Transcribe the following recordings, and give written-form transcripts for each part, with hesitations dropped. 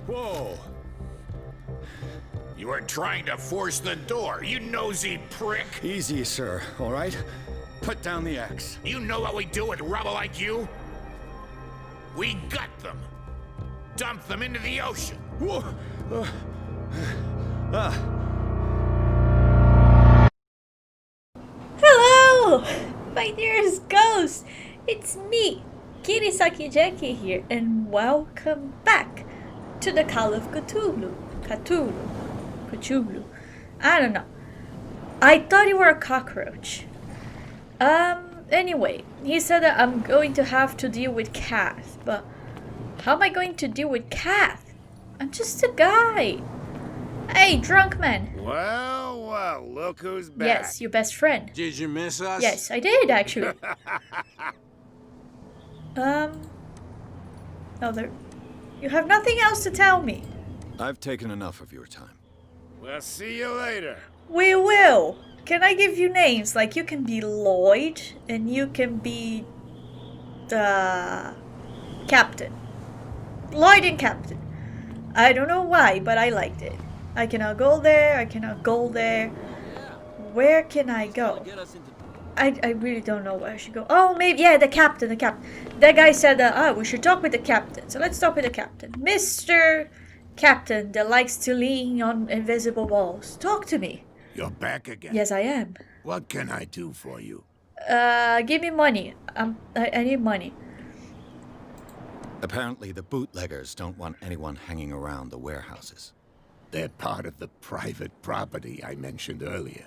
Whoa. You were trying to force the door, you nosy prick! Easy, sir, all right? Put down the axe. You know what we do with rubble like you? We gut them. Dump them into the ocean. Whoa. Hello, my dearest ghost. It's me, Kirisaki Jackie here, and welcome back to the Call of Cthulhu. Cthulhu. I don't know. I thought you were a cockroach. Anyway, he said that I'm going to have to deal with Kath, but how am I going to deal with Kath? I'm just a guy. Hey, drunk man. Well, look who's back. Yes, your best friend. Did you miss us? Yes, I did actually. No, you have nothing else to tell me. I've taken enough of your time. We'll see you later. We will. Can I give you names? Like, you can be Lloyd, and you can be the Captain. Lloyd and Captain. I don't know why, but I liked it. I cannot go there, I cannot go there. Where can I go? I really don't know where I should go. Oh, maybe, yeah, the captain. That guy said, we should talk with the captain. So let's talk with the captain. Mr. Captain that likes to lean on invisible walls. Talk to me. You're back again? Yes, I am. What can I do for you? Give me money. I need money. Apparently, the bootleggers don't want anyone hanging around the warehouses. They're part of the private property I mentioned earlier.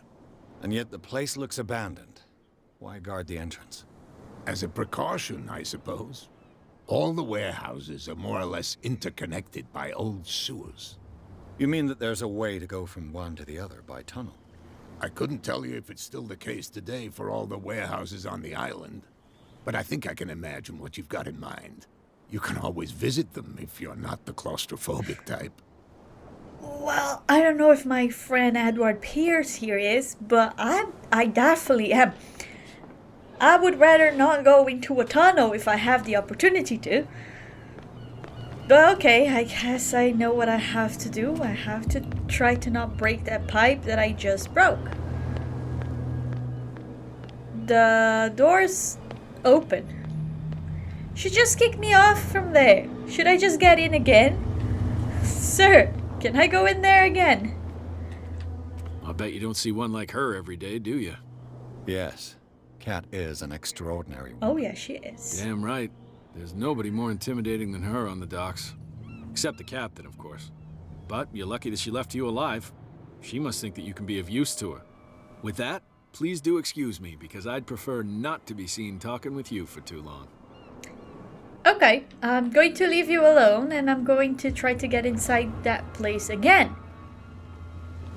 And yet the place looks abandoned. Why guard the entrance? As a precaution, I suppose. All the warehouses are more or less interconnected by old sewers. You mean that there's a way to go from one to the other by tunnel? I couldn't tell you if it's still the case today for all the warehouses on the island, but I think I can imagine what you've got in mind. You can always visit them if you're not the claustrophobic type. Well, I don't know if my friend Edward Pierce here is, but I definitely am. I would rather not go into a tunnel if I have the opportunity to. But okay, I guess I know what I have to do. I have to try to not break that pipe that I just broke. The door's open. She just kicked me off from there. Should I just get in again? Sir, can I go in there again? I bet you don't see one like her every day, do you? Yes. Cat is an extraordinary woman. Oh yeah, she is. Damn right. There's nobody more intimidating than her on the docks. Except the captain, of course. But you're lucky that she left you alive. She must think that you can be of use to her. With that, please do excuse me, because I'd prefer not to be seen talking with you for too long. Okay, I'm going to leave you alone, and I'm going to try to get inside that place again.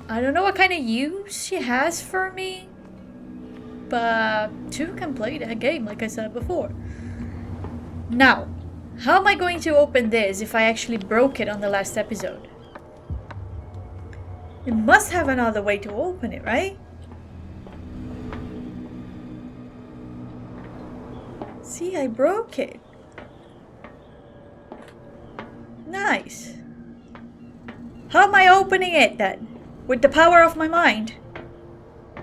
I don't know what kind of use she has for me, but two can play that game, like I said before. Now, how am I going to open this if I actually broke it on the last episode? It must have another way to open it, right? See, I broke it. Nice. How am I opening it then? With the power of my mind?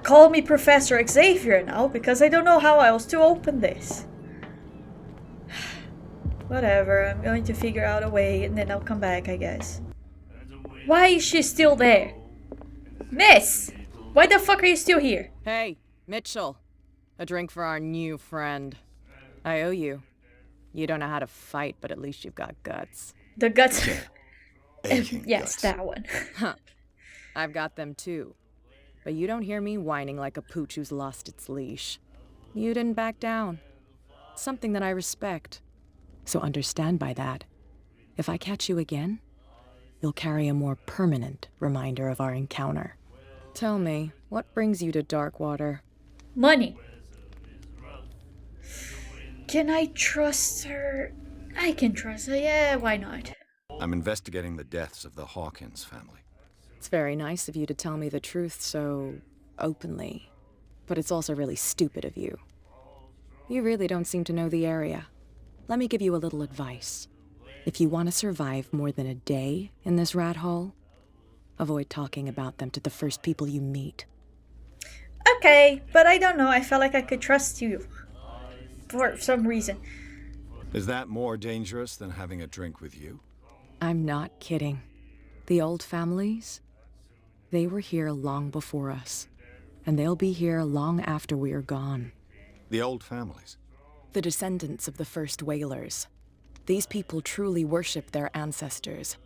Call me Professor Xavier now, because I don't know how else to open this. Whatever, I'm going to figure out a way and then I'll come back, I guess. Why is she still there? Miss! Why the fuck are you still here? Hey, Mitchell. A drink for our new friend. I owe you. You don't know how to fight, but at least you've got guts. The guts. Aching Yes, guts. that one. Huh. I've got them too. But you don't hear me whining like a pooch who's lost its leash. You didn't back down. Something that I respect. So understand by that, if I catch you again, you'll carry a more permanent reminder of our encounter. Tell me, what brings you to Darkwater? Money. Can I trust her? I can trust her, yeah, why not? I'm investigating the deaths of the Hawkins family. It's very nice of you to tell me the truth so openly, but it's also really stupid of you. You really don't seem to know the area. Let me give you a little advice. If you want to survive more than a day in this rat hole, avoid talking about them to the first people you meet. Okay, but I don't know. I felt like I could trust you. For some reason. Is that more dangerous than having a drink with you? I'm not kidding. The old families, they were here long before us. And they'll be here long after we are gone. The old families? The descendants of the first whalers. These people truly worship their ancestors.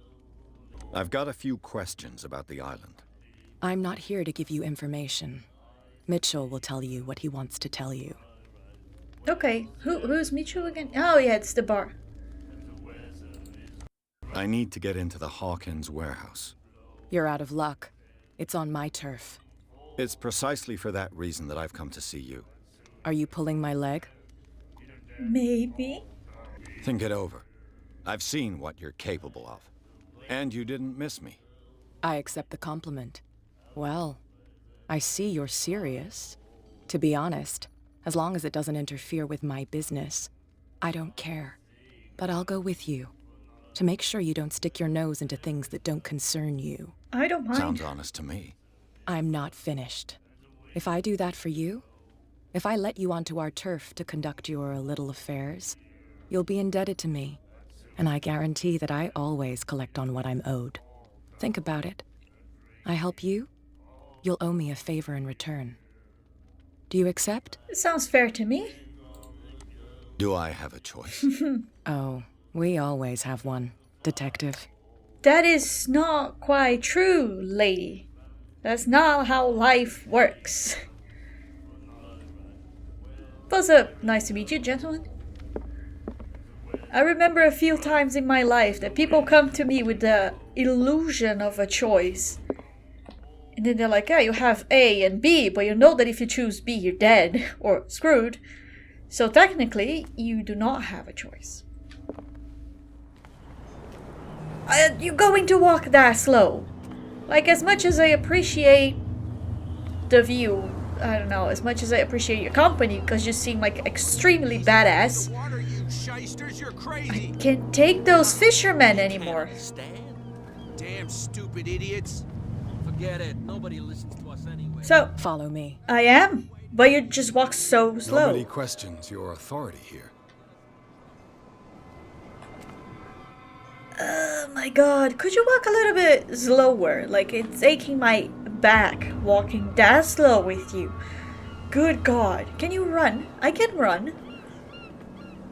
I've got a few questions about the island. I'm not here to give you information. Mitchell will tell you what he wants to tell you. Okay, who's Mitchell again? Oh yeah, it's the bar. I need to get into the Hawkins warehouse. You're out of luck. It's on my turf. It's precisely for that reason that I've come to see you. Are you pulling my leg? Maybe. Think it over. I've seen what you're capable of. And you didn't miss me. I accept the compliment. Well, I see you're serious. To be honest, as long as it doesn't interfere with my business, I don't care. But I'll go with you, to make sure you don't stick your nose into things that don't concern you. I don't mind. Sounds honest to me. I'm not finished. If I do that for you, if I let you onto our turf to conduct your little affairs, you'll be indebted to me, and I guarantee that I always collect on what I'm owed. Think about it. I help you, you'll owe me a favor in return. Do you accept? It sounds fair to me. Do I have a choice? Oh, we always have one, Detective. That is not quite true, lady. That's not how life works. What's up? Nice to meet you, gentlemen. I remember a few times in my life that people come to me with the illusion of a choice. And then they're like, yeah, you have A and B, but you know that if you choose B, you're dead or screwed. So technically, you do not have a choice. You're going to walk that slow. Like, as much as I appreciate the view, I don't know, as much as I appreciate your company, because you seem like extremely badass, I can't take those fishermen anymore. Damn stupid idiots. Forget it. Nobody listens to us anyway. So, Follow me. I am, but you just walk so slow. Nobody questions your authority here. Oh my god, could you walk a little bit slower? Like, it's aching my back walking that slow with you. Good god. Can you run? I can run.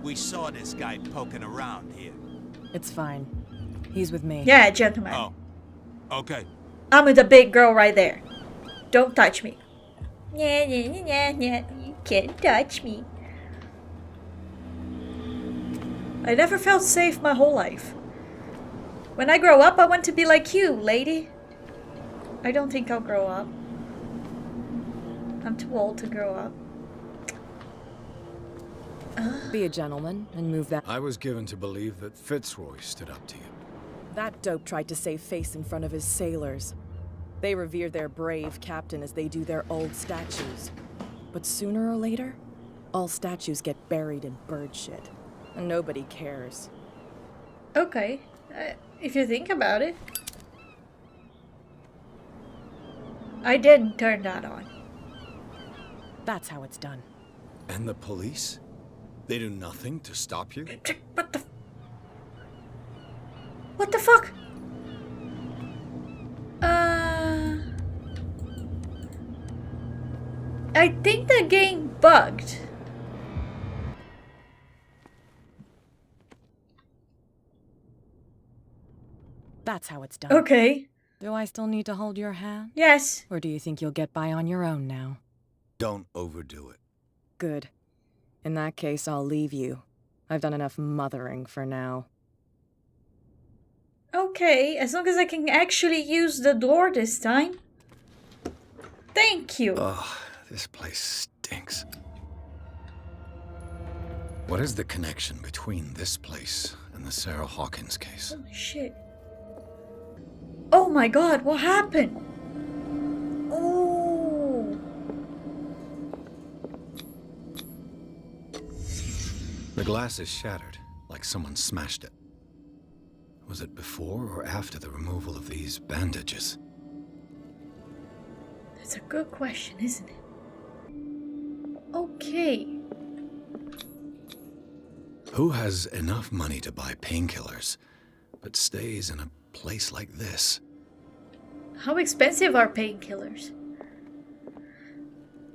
We saw this guy poking around here. It's fine. He's with me. Yeah, gentlemen. Oh, okay. I'm with the big girl right there. Don't touch me. Yeah, yeah, yeah, yeah. You can't touch me. I never felt safe my whole life. When I grow up, I want to be like you, lady. I don't think I'll grow up. I'm too old to grow up. Be a gentleman and move that. I was given to believe that Fitzroy stood up to you. That dope tried to save face in front of his sailors. They revere their brave captain as they do their old statues. But sooner or later, all statues get buried in bird shit. And nobody cares. Okay, if you think about it. I didn't turn that on. That's how it's done. And the police? They do nothing to stop you? What the... What the fuck? I think the game bugged. That's how it's done. Okay. Do I still need to hold your hand? Yes. Or do you think you'll get by on your own now? Don't overdo it. Good. In that case, I'll leave you. I've done enough mothering for now. Okay, as long as I can actually use the door this time. Thank you. Ugh, this place stinks. What is the connection between this place and the Sarah Hawkins case? Holy shit. Oh my god, what happened? Oh. The glass is shattered, like someone smashed it. Was it before or after the removal of these bandages? That's a good question, isn't it? Okay. Who has enough money to buy painkillers, but stays in a place like this? How expensive are painkillers?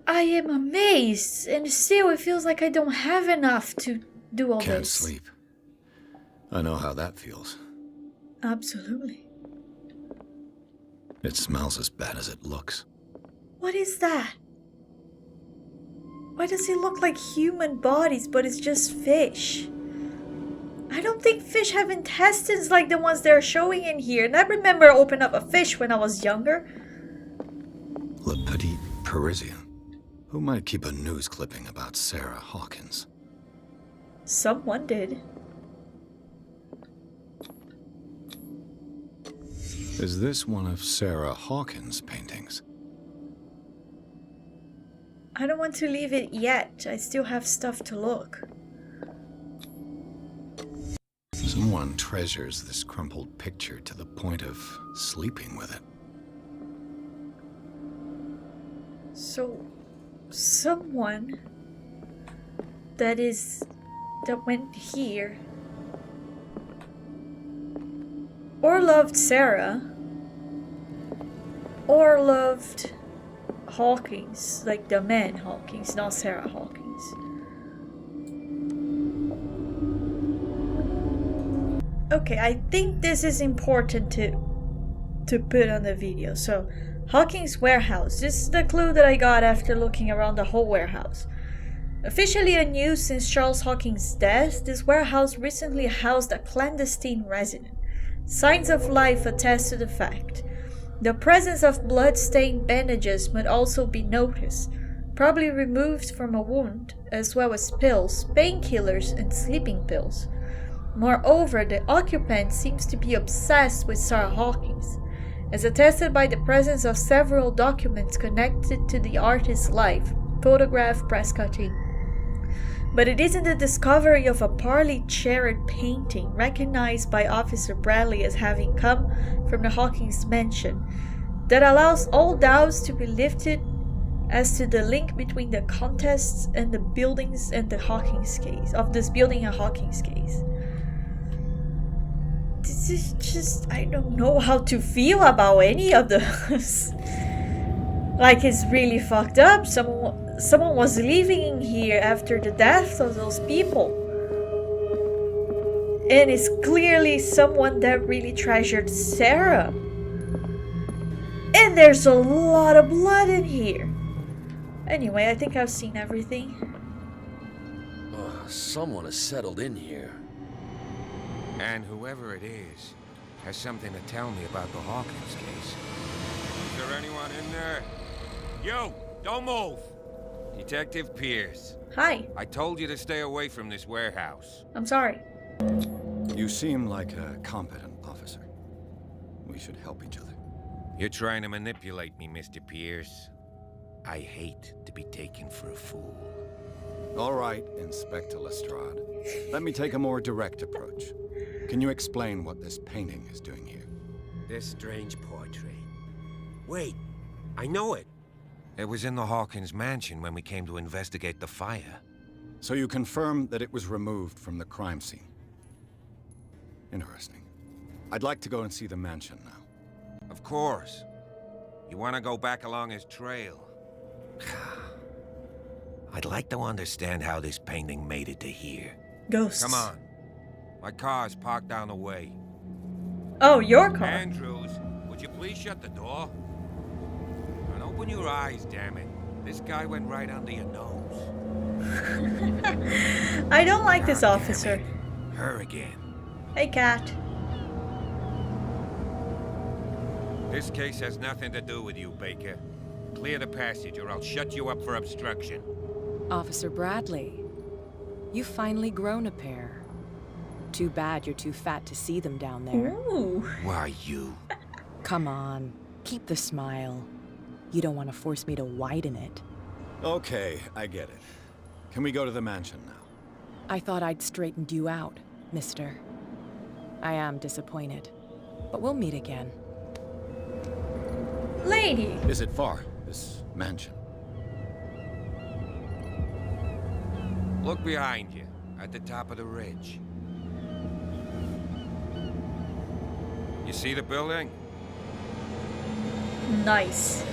I am amazed, and still it feels like I don't have enough to do all Can't this. sleep. I know how that feels. Absolutely. It smells as bad as it looks. What is that? Why does it look like human bodies, but it's just fish? I don't think fish have intestines like the ones they're showing in here. And I remember opening up a fish when I was younger. Le Petit Parisien. Who might keep a news clipping about Sarah Hawkins? Someone did. Is this one of Sarah Hawkins' paintings? I don't want to leave it yet. I still have stuff to look. Someone treasures this crumpled picture to the point of sleeping with it. So, someone that went here or loved Sarah or loved Hawkins, like the man Hawkins, not Sarah Hawkins. Okay, I think this is important to put on the video. So, Hawkins' warehouse. This is the clue that I got after looking around the whole warehouse. Officially unused since Charles Hawkins' death, this warehouse recently housed a clandestine resident. Signs of life attest to the fact. The presence of blood-stained bandages might also be noticed, probably removed from a wound, as well as pills, painkillers, and sleeping pills. Moreover, the occupant seems to be obsessed with Sarah Hawkins, as attested by the presence of several documents connected to the artist's life, photograph, press cutting. But it isn't the discovery of a poorly chaired painting recognized by Officer Bradley as having come from the Hawkins mansion that allows all doubts to be lifted as to the link between the contests and the buildings and the Hawkins case, of this building and Hawkins case. This is just, I don't know how to feel about any of this. Like, it's really fucked up. Someone was living in here after the death of those people. And it's clearly someone that really treasured Sarah. And there's a lot of blood in here. Anyway, I think I've seen everything. Someone has settled in here. And whoever it is has something to tell me about the Hawkins case. Is there anyone in there? You! Don't move! Detective Pierce. Hi. I told you to stay away from this warehouse. I'm sorry. You seem like a competent officer. We should help each other. You're trying to manipulate me, Mr. Pierce. I hate to be taken for a fool. All right, Inspector Lestrade. Let me take a more direct approach. Can you explain what this painting is doing here? This strange portrait. Wait, I know it. It was in the Hawkins mansion when we came to investigate the fire. So you confirm that it was removed from the crime scene? Interesting. I'd like to go and see the mansion now. Of course. You want to go back along his trail? I'd like to understand how this painting made it to here. Ghosts. Come on. My car's parked down the way. Oh, your car. Andrews, would you please shut the door? And open your eyes, damn it. This guy went right under your nose. I don't like this God damn officer. it. Her again. Hey, cat. This case has nothing to do with you, Baker. Clear the passage or I'll shut you up for obstruction. Officer Bradley, you've finally grown a pair. Too bad you're too fat to see them down there. Ooh. Why you? Come on, keep the smile. You don't want to force me to widen it. Okay, I get it. Can we go to the mansion now? I thought I'd straightened you out, mister. I am disappointed. But we'll meet again. Lady! Is it far, this mansion? Look behind you, at the top of the ridge. You see the building? Nice.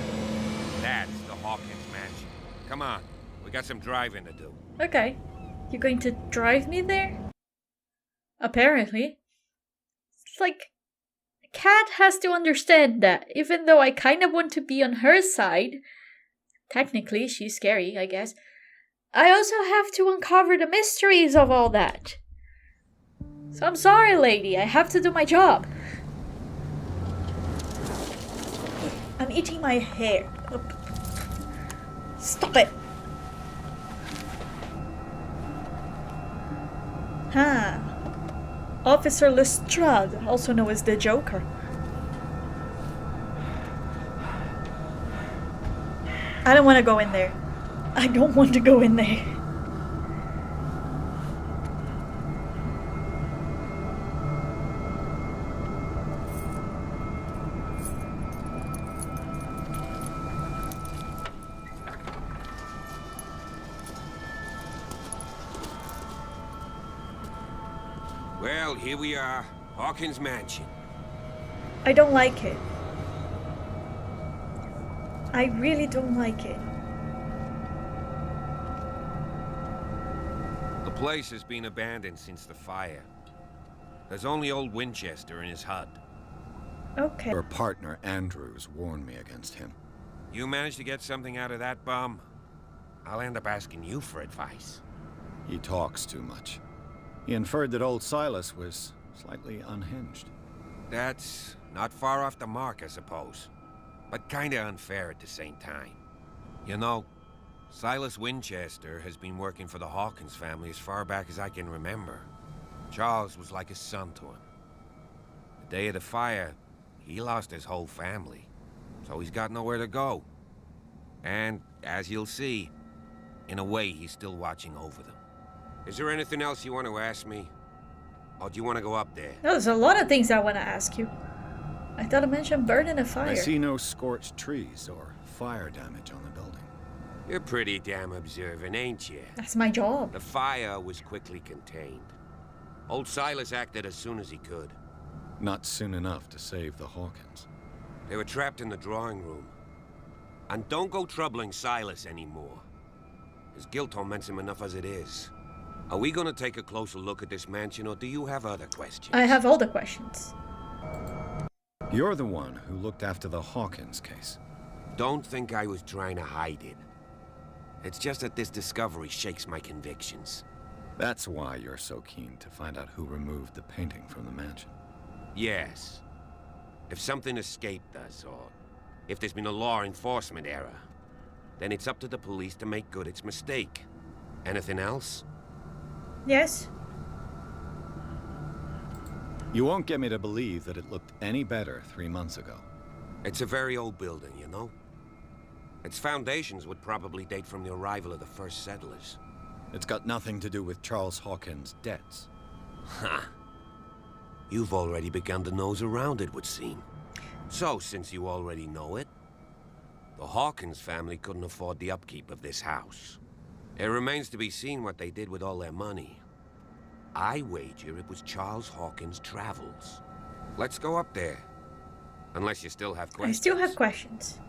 That's the Hawkins mansion. Come on, we got some driving to do. Okay. You're going to drive me there? Apparently. It's like... Cat has to understand that, even though I kind of want to be on her side. Technically, she's scary, I guess. I also have to uncover the mysteries of all that. So I'm sorry, lady. I have to do my job. I'm eating my hair. Stop it. Huh. Officer Lestrade, also known as the Joker. I don't want to go in there. I don't want to go in there. Well, here we are. Hawkins mansion. I don't like it. I really don't like it. The place has been abandoned since the fire. There's only old Winchester in his hut. Okay. Your partner, Andrews, warned me against him. You managed to get something out of that bum? I'll end up asking you for advice. He talks too much. He inferred that old Silas was slightly unhinged. That's not far off the mark, I suppose. But kinda unfair at the same time. You know, Silas Winchester has been working for the Hawkins family as far back as I can remember. Charles was like a son to him. The day of the fire, he lost his whole family. So he's got nowhere to go. And, as you'll see, in a way, he's still watching over them. Is there anything else you want to ask me? Or do you want to go up there? There's a lot of things I want to ask you. I thought I mentioned burn in a fire. I see no scorched trees or fire damage on the building. You're pretty damn observant, ain't you? That's my job. The fire was quickly contained. Old Silas acted as soon as he could. Not soon enough to save the Hawkins. They were trapped in the drawing room. And don't go troubling Silas anymore. His guilt torments him enough as it is. Are we gonna take a closer look at this mansion, or do you have other questions? I have all the questions. You're the one who looked after the Hawkins case. Don't think I was trying to hide it. It's just that this discovery shakes my convictions. That's why you're so keen to find out who removed the painting from the mansion. Yes. If something escaped us, or if there's been a law enforcement error, then it's up to the police to make good its mistake. Anything else? Yes? You won't get me to believe that it looked any better 3 months ago. It's a very old building, you know? Its foundations would probably date from the arrival of the first settlers. It's got nothing to do with Charles Hawkins' debts. Ha! You've already begun to nose around it, would seem. So, since you already know it, the Hawkins family couldn't afford the upkeep of this house. It remains to be seen what they did with all their money. I wager it was Charles Hawkins' travels. Let's go up there. Unless you still have questions. I still have questions.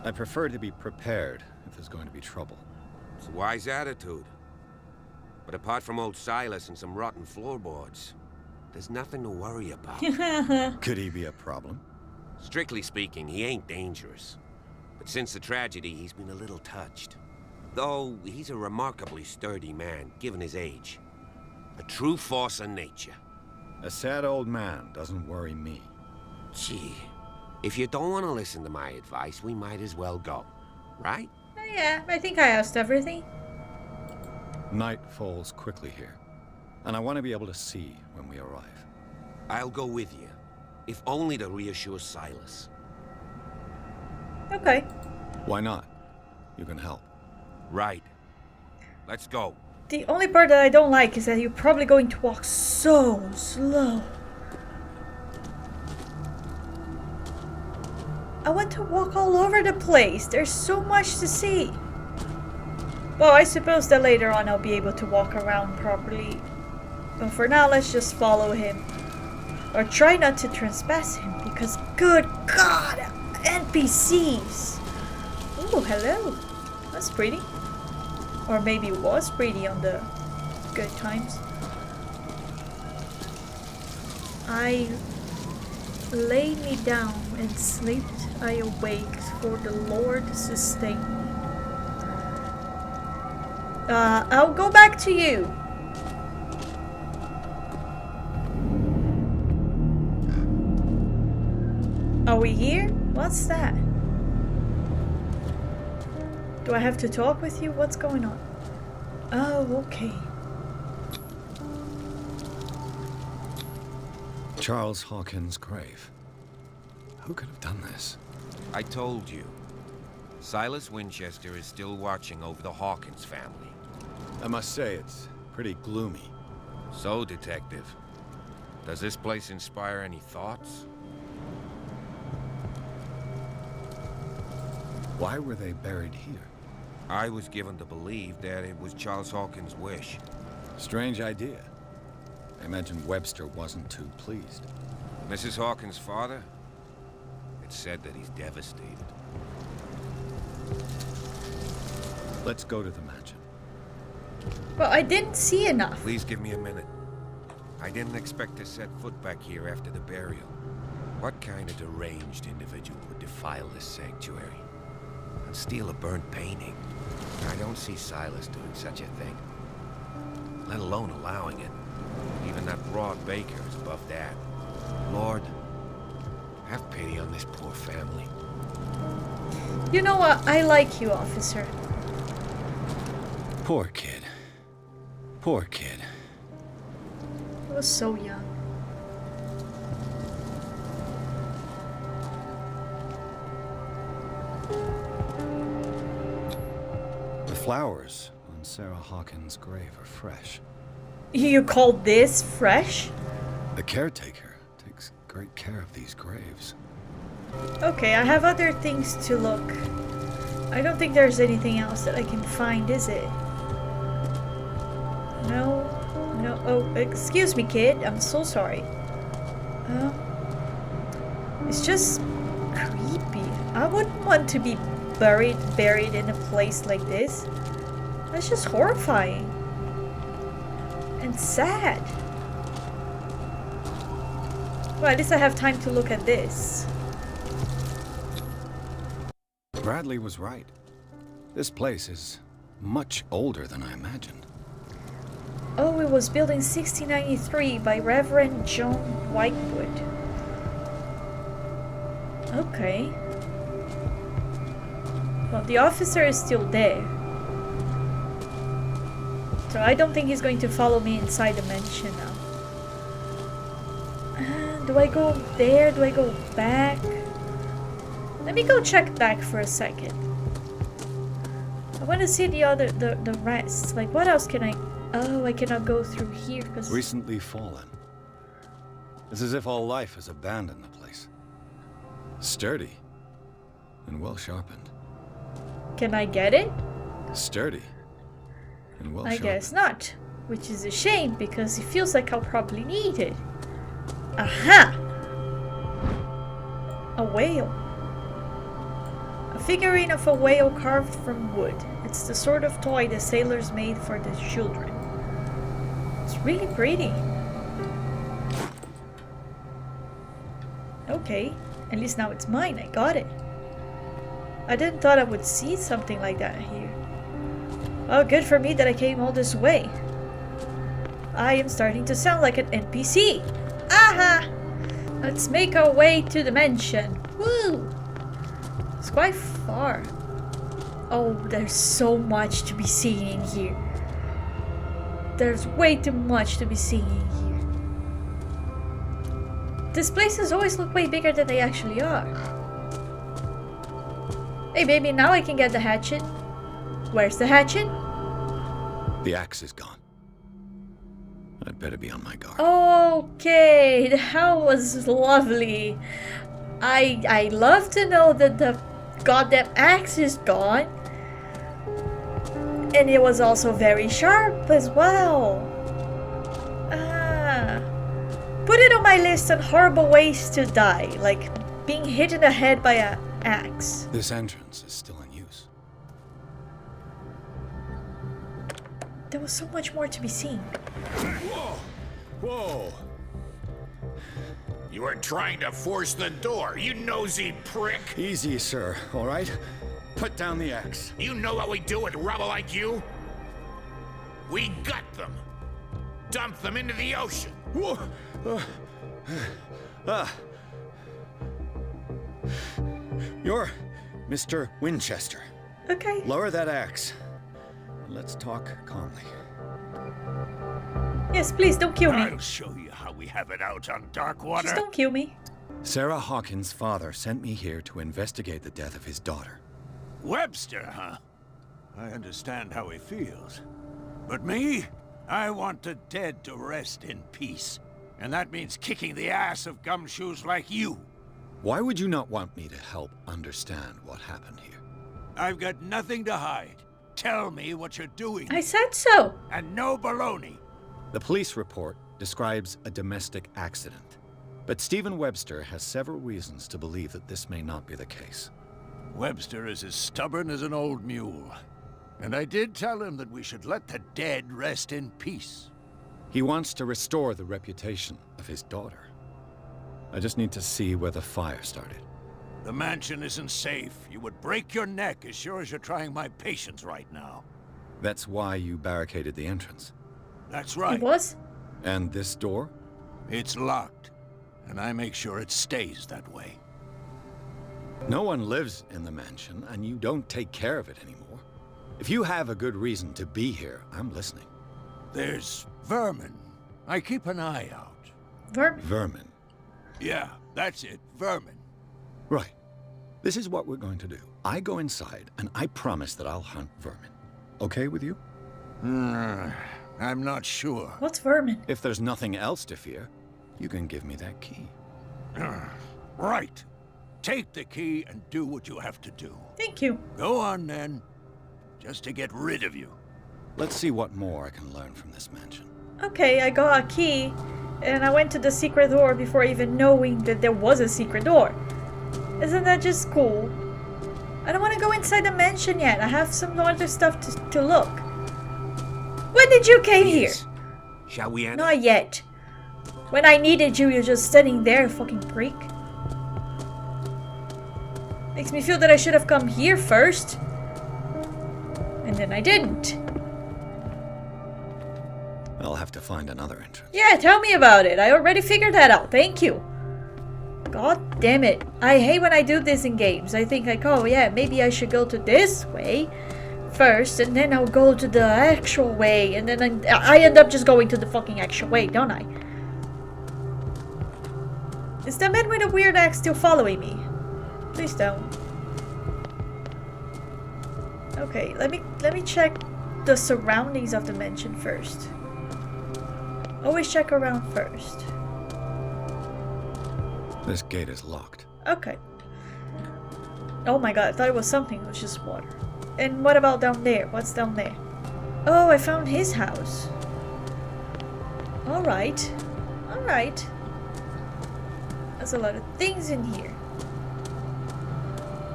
I prefer to be prepared if there's going to be trouble. It's a wise attitude. But apart from old Silas and some rotten floorboards, there's nothing to worry about. Could he be a problem? Strictly speaking, he ain't dangerous. But since the tragedy, he's been a little touched. Though, he's a remarkably sturdy man, given his age. A true force of nature. A sad old man doesn't worry me. Gee, if you don't want to listen to my advice, we might as well go. Right? Yeah, I think I asked everything. Night falls quickly here, and I want to be able to see when we arrive. I'll go with you, if only to reassure Silas. Okay. Why not? You can help. Right. Let's go. The only part that I don't like is that you're probably going to walk so slow. I want to walk all over the place. There's so much to see. Well, I suppose that later on I'll be able to walk around properly. But for now, let's just follow him. Or try not to trespass him, because good God, NPCs! Ooh, hello. That's pretty. Or maybe it was pretty on the good times. I lay me down and slept. I awaked, for the Lord sustained me. I'll go back to you. Are we here? What's that? Do I have to talk with you? What's going on? Oh, okay. Charles Hawkin's grave. Who could have done this? I told you. Silas Winchester is still watching over the Hawkins family. I must say, it's pretty gloomy. So, Detective, does this place inspire any thoughts? Why were they buried here? I was given to believe that it was Charles Hawkins' wish. Strange idea. I imagine Webster wasn't too pleased. Mrs. Hawkins' father? It's said that he's devastated. Let's go to the mansion. Well, I didn't see enough. Please give me a minute. I didn't expect to set foot back here after the burial. What kind of deranged individual would defile this sanctuary? And steal a burnt painting? I don't see Silas doing such a thing. Let alone allowing it. Even that broad baker is above that. Lord, have pity on this poor family. You know what? I like you, officer. Poor kid. Poor kid. He was so young. The flowers on Sarah Hawkins' grave are fresh. You call this fresh? The caretaker takes great care of these graves. Okay, I have other things to look. I don't think there's anything else that I can find, is it? No. No. Oh, excuse me, kid. I'm so sorry. It's just creepy. I wouldn't want to be buried in a place like this. That's just horrifying. And sad. Well, at least I have time to look at this. Bradley was right. This place is much older than I imagined. Oh, it was built in 1693 by Reverend John Whitewood. Okay. Well, the officer is still there. So I don't think he's going to follow me inside the mansion now. Do I go there? Do I go back? Let me go check back for a second. I want to see the rest. Like, what else can I... Oh, I cannot go through here because... Recently fallen. It's as if all life has abandoned the place. Sturdy and well sharpened. Can I get it? Sturdy and well I sharpened. guess not. Which is a shame because it feels like I'll probably need it. Aha! A whale. A figurine of a whale carved from wood. It's the sort of toy the sailors made for the children. It's really pretty. Okay, at least now it's mine. I got it. I didn't thought I would see something like that here. Oh, good for me that I came all this way. I am starting to sound like an NPC. Aha! Let's make our way to the mansion. Woo! It's quite far. Oh, there's so much to be seen here. There's way too much to be seen here. These places always look way bigger than they actually are. Hey baby, now I can get the hatchet. Where's the hatchet? The axe is gone. I'd better be on my guard. Okay, that was lovely. I love to know that the goddamn axe is gone. And it was also very sharp as well. Put it on my list of horrible ways to die, like being hit in the head by an axe. This entrance is still in use. There was so much more to be seen. Whoa! Whoa! You were trying to force the door, you nosy prick! Easy, sir, all right? Put down the axe. You know what we do with rubble like you? We gut them. Dump them into the ocean. Whoa! You're Mr. Winchester. Okay. Lower that axe. Let's talk calmly. Yes, please don't kill me. I'll show you how we have it out on Darkwater. Just don't kill me. Sarah Hawkin's father sent me here to investigate the death of his daughter. Webster, huh? I understand how he feels. But me? I want the dead to rest in peace. And that means kicking the ass of gumshoes like you. Why would you not want me to help understand what happened here? I've got nothing to hide. Tell me what you're doing. I said so. And no baloney. The police report describes a domestic accident, but Stephen Webster has several reasons to believe that this may not be the case. Webster is as stubborn as an old mule. And I did tell him that we should let the dead rest in peace. He wants to restore the reputation of his daughter. I just need to see where the fire started. The mansion isn't safe. You would break your neck as sure as you're trying my patience right now. That's why you barricaded the entrance. That's It right. was? And this door? It's locked. And I make sure it stays that way. No one lives in the mansion, and you don't take care of it anymore. If you have a good reason to be here, I'm listening. There's vermin. I keep an eye out. Vermin. Yeah, that's it. Vermin. Right. This is what we're going to do. I go inside, and I promise that I'll hunt vermin. Okay with you? I'm not sure. What's vermin? If there's nothing else to fear, you can give me that key. Right. Take the key and do what you have to do. Thank you. Go on, then. Just to get rid of you. Let's see what more I can learn from this mansion. Okay, I got a key, and I went to the secret door before even knowing that there was a secret door. Isn't that just cool? I don't want to go inside the mansion yet. I have some other stuff to look. When did you came here? Shall we enter? Not yet. When I needed you, you're just sitting there, fucking freak. Makes me feel that I should have come here first. And then I didn't. I'll have to find another entrance. Yeah, tell me about it. I already figured that out. Thank you. God damn it. I hate when I do this in games. I think like, oh yeah, maybe I should go to this way first, and then I'll go to the actual way, and then I end up just going to the fucking actual way, don't I? Is the man with a weird axe still following me? Please don't. Okay, let me check the surroundings of the mansion first. Always check around first. This gate is locked. Okay. Oh my god, I thought it was something. It was just water. And what about down there? What's down there? Oh, I found his house. Alright. Alright. There's a lot of things in here.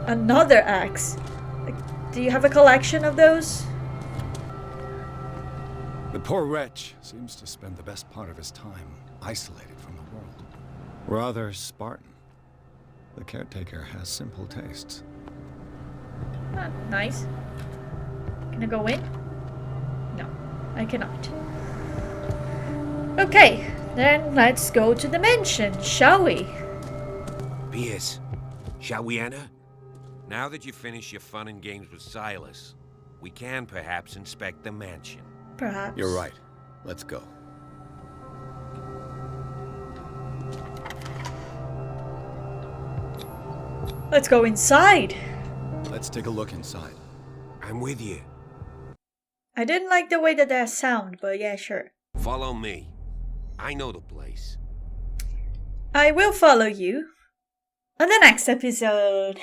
Another axe. Like, do you have a collection of those? The poor wretch seems to spend the best part of his time isolated from the world. Rather Spartan. The caretaker has simple tastes. Ah, nice. Can I go in? No, I cannot. Okay, then let's go to the mansion, shall we? Pierce, shall we enter? Now that you finish your fun and games with Silas, we can perhaps inspect the mansion. Perhaps. You're right. Let's go. Let's go inside. Let's take a look inside. I'm with you. I didn't like the way that sound, but yeah, sure. Follow me. I know the place. I will follow you on the next episode.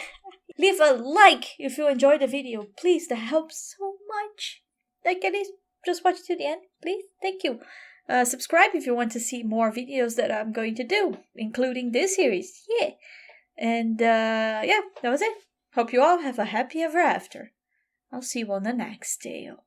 Leave a like if you enjoyed the video, please. That helps so much. Like, at least just watch it to the end, please. Thank you. Subscribe if you want to see more videos that I'm going to do, including this series. Yeah. And yeah, that was it. Hope you all have a happy ever after. I'll see you on the next tale.